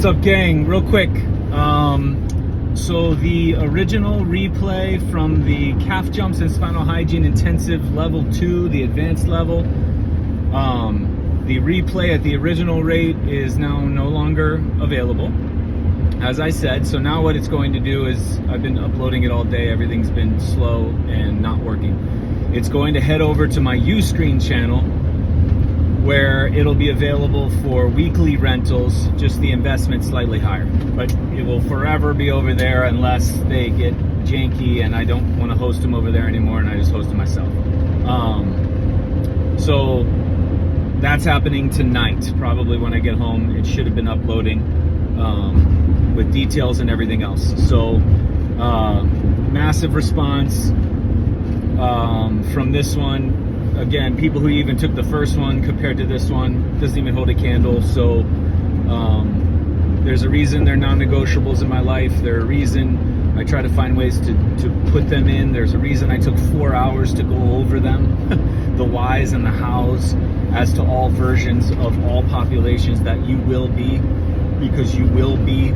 What's up, gang? Real quick, so the original replay from the Calf Jumps and Spinal Hygiene Intensive Level 2, the advanced level, the replay at the original rate is now no longer available, as I said. So now what it's going to do is, I've been uploading it all day, everything's been slow and not working. It's going to head over to my Uscreen channel, where it'll be available for weekly rentals, just the investment slightly higher. But it will forever be over there unless they get janky and I don't want to host them over there anymore and I just host them myself. So that's happening tonight, probably when I get home. It should have been uploading with details and everything else. So massive response from this one. Again, people who even took the first one compared to this one doesn't even hold a candle. So there's a reason they're non-negotiables in my life. There's a reason I try to find ways to put them in. There's a reason I took 4 hours to go over them, the whys and the hows, as to all versions of all populations that you will be, because you will be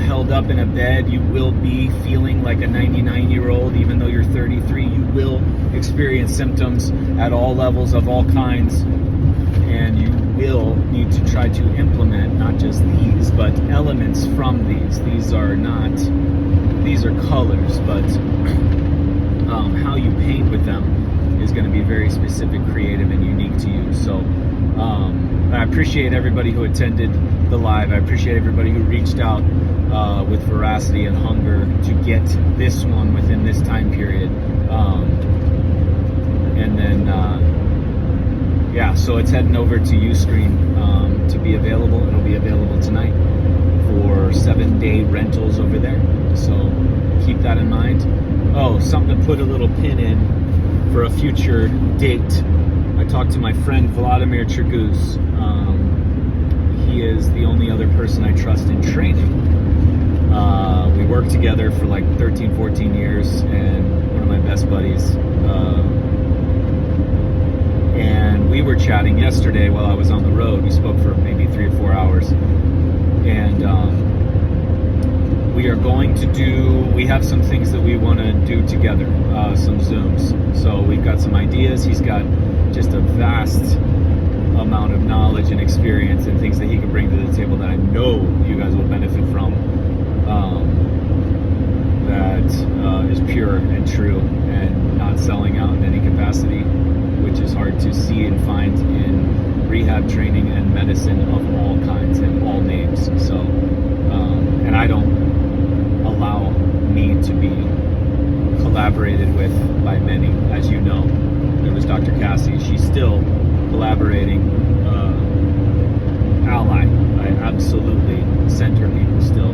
held up in a bed. You will be feeling like a 99-year-old, even though you're 33. You will experience symptoms at all levels of all kinds, and you will need to try to implement not just these, but elements from these. These are colors, but how you paint with them is going to be very specific, creative, and unique to you. So I appreciate everybody who attended the live. I appreciate everybody who reached out with veracity and hunger to get this one within this time period. And then, yeah, so it's heading over to Uscreen to be available. It'll be available tonight for 7-day rentals over there. So keep that in mind. Oh, something to put a little pin in for a future date. I talked to my friend Vladimir Curguz. He is the only other person I trust in training. We worked together for like 13, 14 years, and one of my best buddies. And we were chatting yesterday while I was on the road. We spoke for maybe 3 or 4 hours. And we are going to we have some things that we want to do together, some Zooms. So we've got some ideas. He's got just a vast amount of knowledge and experience and things that he can bring to the table that I know you guys will benefit from, that is pure and true and not selling out in any capacity, which is hard to see and find in rehab training and medicine of all kinds and all names. So and I don't allow me to be collaborated with by many, as you know. There was Dr. Cassie. She's still collaborating ally. I absolutely send her people still,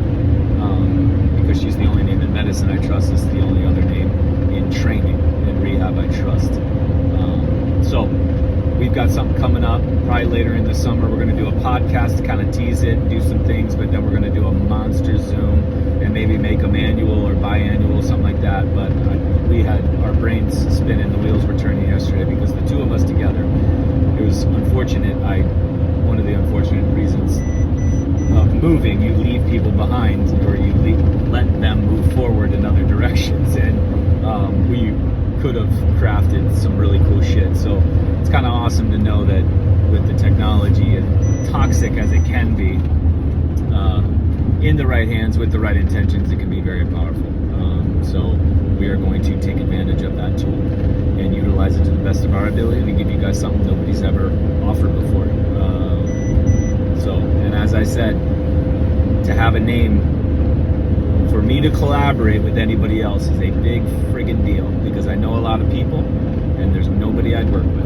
because she's the only name in medicine I trust. Is the only other name in training and rehab I trust. So we've got something coming up probably later in the summer. We're going to do a podcast to kind of tease it, do some things, but then we're going to do a monster Zoom and maybe make them annual or biannual, something like that. But we had our brains spinning, the wheels were turning yesterday because the two of us together, it was unfortunate. One of the unfortunate reasons of moving, you leave people behind, or you let them move forward in other directions, and we could have crafted some really cool shit. So it's kind of awesome to know that with the technology, and toxic as it can be, in the right hands with the right intentions, it can be very powerful. So we are going to take advantage of that tool and utilize it to the best of our ability to give you guys something nobody's ever offered before. And as I said, to have a name, for me to collaborate with anybody else is a big friggin' deal, because I know a lot of people and there's nobody I'd work with.